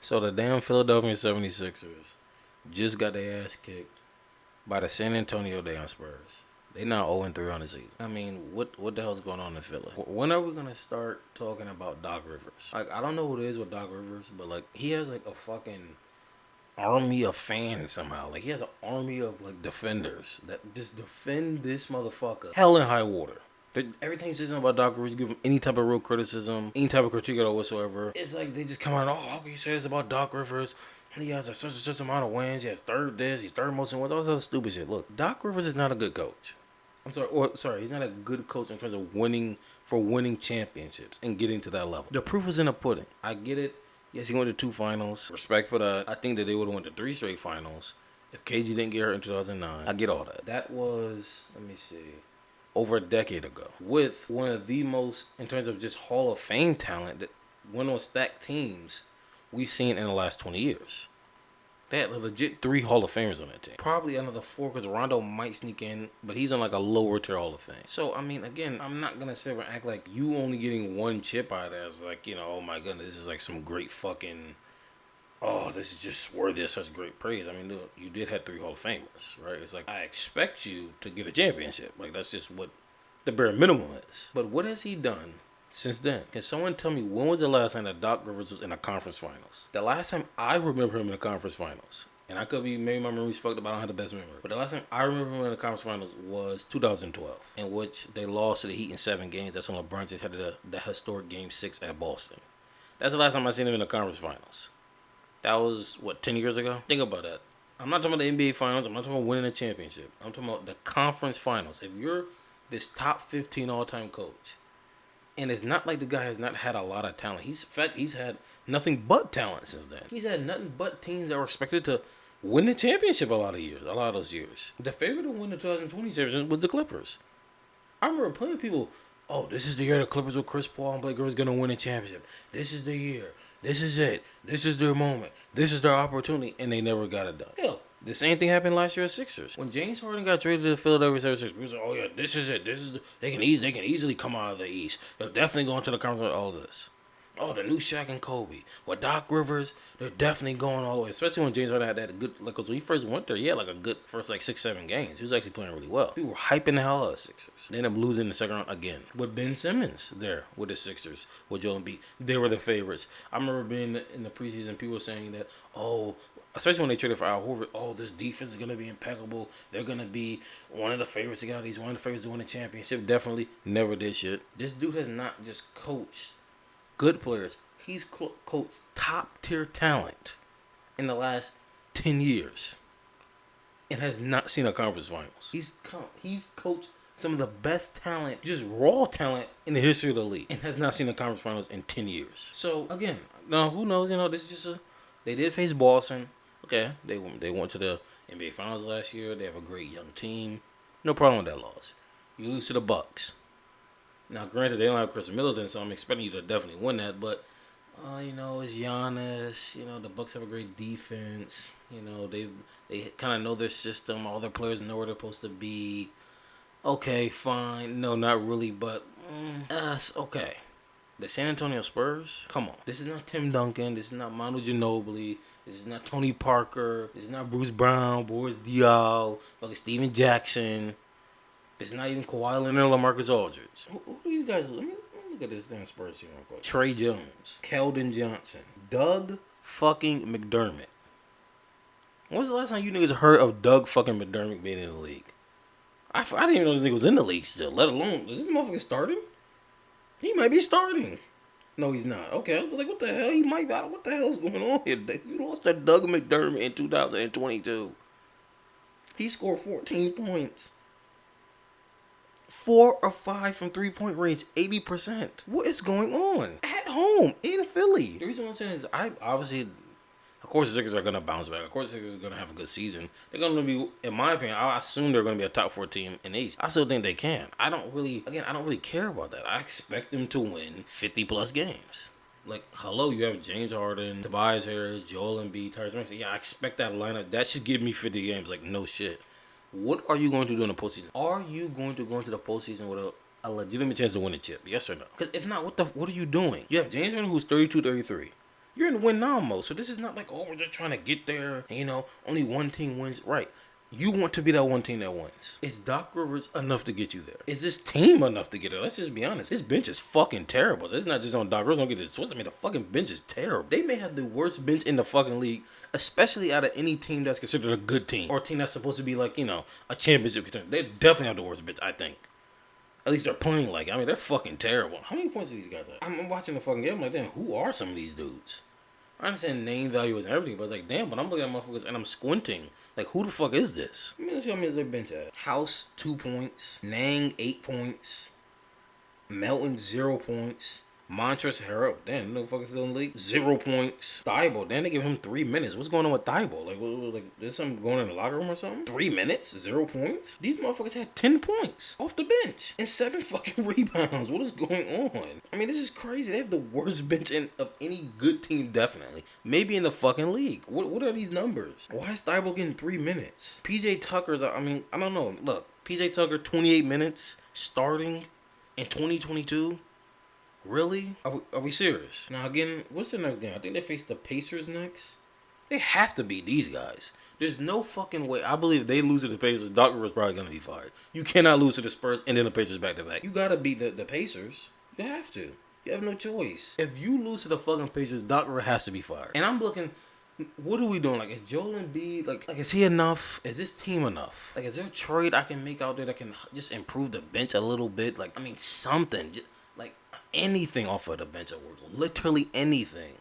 So the damn Philadelphia 76ers just got their ass kicked by the San Antonio damn Spurs. They now 0-3 on the season. I mean, what the hell's going on in Philly? When are we gonna start talking about Doc Rivers? Like, I don't know what it is with Doc Rivers, but like he has like a fucking army of fans somehow. Like he has an army of like defenders that just defend this motherfucker. Hell in high water. Everything says about Doc Rivers, give him any type of real criticism, any type of critique at all whatsoever. It's like they just come out, oh, how can you say this about Doc Rivers? He has such and such amount of wins. He has third this. He's third most in wins. All this other stupid shit. Look, Doc Rivers is not a good coach. He's not a good coach in terms of winning championships and getting to that level. The proof is in the pudding. I get it. Yes, he went to 2 finals. Respect for that. I think that they would have went to 3 straight finals if KG didn't get hurt in 2009. I get all that. That was, let me see, over a decade ago. With one of the most, in terms of just Hall of Fame talent, that went on stacked teams we've seen in the last 20 years. They had legit 3 Hall of Famers on that team. Probably another 4 because Rondo might sneak in, but he's on like a lower tier Hall of Fame. So, I mean, again, I'm not going to sit there and act like you only getting 1 chip out of that is like, oh my goodness, this is like some great fucking, oh, this is just worthy of such great praise. I mean, look, you did have 3 Hall of Famers, right? It's like, I expect you to get a championship. Like, that's just what the bare minimum is. But what has he done since then? Can someone tell me when was the last time that Doc Rivers was in the conference finals? The last time I remember him in the conference finals, and I could be, maybe my memory's fucked up, I don't have the best memory, but the last time I remember him in the conference finals was 2012, in which they lost to the Heat in 7 games. That's when LeBron just had the historic Game 6 at Boston. That's the last time I seen him in the conference finals. That was, 10 years ago? Think about that. I'm not talking about the NBA finals. I'm not talking about winning a championship. I'm talking about the conference finals. If you're this top 15 all-time coach, and it's not like the guy has not had a lot of talent. In fact, he's had nothing but talent since then. He's had nothing but teams that were expected to win the championship a lot of those years. The favorite to win the 2020 championship was the Clippers. I remember plenty of people, oh, this is the year the Clippers with Chris Paul and Blake Griffin's going to win a championship. This is the year. This is it. This is their moment. This is their opportunity. And they never got it done. Hell, the same thing happened last year at Sixers. When James Harden got traded to the Philadelphia 76ers, we was like, oh yeah, this is it. They can easily come out of the East. They're definitely going to the conference with all this. Oh, the new Shaq and Kobe. With Doc Rivers, they're definitely going all the way. Especially when James Harden had that good, like, cause when he first went there, he had like a good first 6-7 games. He was actually playing really well. People were hyping the hell out of the Sixers. They ended up losing the second round again. With Ben Simmons there with the Sixers, with Joel Embiid, they were the favorites. I remember being in the preseason, people were saying that, oh, especially when they traded for Al Horford, oh, this defense is going to be impeccable. They're going to be one of the favorites to get out of these, one of the favorites to win the championship. Definitely never did shit. This dude has not just coached good players. He's coached top-tier talent in the last 10 years and has not seen a conference finals. He's coached some of the best talent, just raw talent in the history of the league, and has not seen a conference finals in 10 years. So, again, now who knows? This is just they did face Boston. Okay, they went to the NBA Finals last year. They have a great young team. No problem with that loss. You lose to the Bucks. Now, granted, they don't have Chris Middleton, so I'm expecting you to definitely win that. But, it's Giannis. The Bucks have a great defense. They kind of know their system. All their players know where they're supposed to be. Okay, fine. No, not really, but that's okay. The San Antonio Spurs? Come on. This is not Tim Duncan. This is not Manu Ginobili. This is not Tony Parker. This is not Bruce Brown, Boris Diaw, fucking Steven Jackson. This is not even Kawhi Leonard or LaMarcus Aldridge. Who are these guys? Let me look at this damn Spurs team real quick. Trey Jones, Keldon Johnson, Doug fucking McDermott. When was the last time you niggas heard of Doug fucking McDermott being in the league? I didn't even know this nigga was in the league still, let alone, is this motherfucker starting? He might be starting. No, he's not. Okay, I was like, what the hell? He might be. What the hell is going on here? You lost to Doug McDermott in 2022. He scored 14 points. 4 or 5 from 3-point range, 80%. What is going on? At home, in Philly. The reason why I'm saying is, of course the Sixers are going to bounce back. Of course the Sixers are going to have a good season. They're going to be, in my opinion, I assume they're going to be a top 4 team in the East. I still think they can. I don't really care about that. I expect them to win 50-plus games. Like, hello, you have James Harden, Tobias Harris, Joel Embiid, Tyrese Maxey. Yeah, I expect that lineup. That should give me 50 games. Like, no shit. What are you going to do in the postseason? Are you going to go into the postseason with a legitimate chance to win a chip? Yes or no? Because if not, what are you doing? You have James Harden, who's 32-33. You're in win now mode. So this is not like, oh, we're just trying to get there. And, only one team wins. Right. You want to be that one team that wins. Is Doc Rivers enough to get you there? Is this team enough to get there? Let's just be honest. This bench is fucking terrible. It's not just on Doc Rivers. Don't get this twisted. I mean, the fucking bench is terrible. They may have the worst bench in the fucking league, especially out of any team that's considered a good team or a team that's supposed to be like, a championship contender. They definitely have the worst bench, I think. At least they're playing like, they're fucking terrible. How many points do these guys have? I'm watching the fucking game. I'm like, damn, who are some of these dudes? I understand name values and everything, but it's like, damn, but I'm looking at motherfuckers and I'm squinting. Like, who the fuck is this? Let's see how many is their bench at. House, 2 points. Nang, 8 points. Melton, 0 points. Montrezl Harrell, damn, no fucking still in the league. 0 points. Thibault, damn, they give him 3 minutes. What's going on with Thibault? Like, there's something going on in the locker room or something? 3 minutes, 0 points. These motherfuckers had 10 points off the bench and 7 fucking rebounds. What is going on? I mean, this is crazy. They have the worst bench of any good team, definitely. Maybe in the fucking league. What are these numbers? Why is Thibault getting 3 minutes? PJ Tucker's, I don't know. Look, PJ Tucker, 28 minutes starting in 2022. Really? Are we serious? Now again, what's the next game? I think they face the Pacers next. They have to beat these guys. There's no fucking way. I believe if they lose to the Pacers, Doc Rivers probably gonna be fired. You cannot lose to the Spurs and then the Pacers back to back. You gotta beat the Pacers. You have to. You have no choice. If you lose to the fucking Pacers, Doc Rivers has to be fired. And I'm looking. What are we doing? Like, is Joel Embiid, like, is he enough? Is this team enough? Like, is there a trade I can make out there that can just improve the bench a little bit? Like, something. Like, anything off of the bench at work. Literally anything.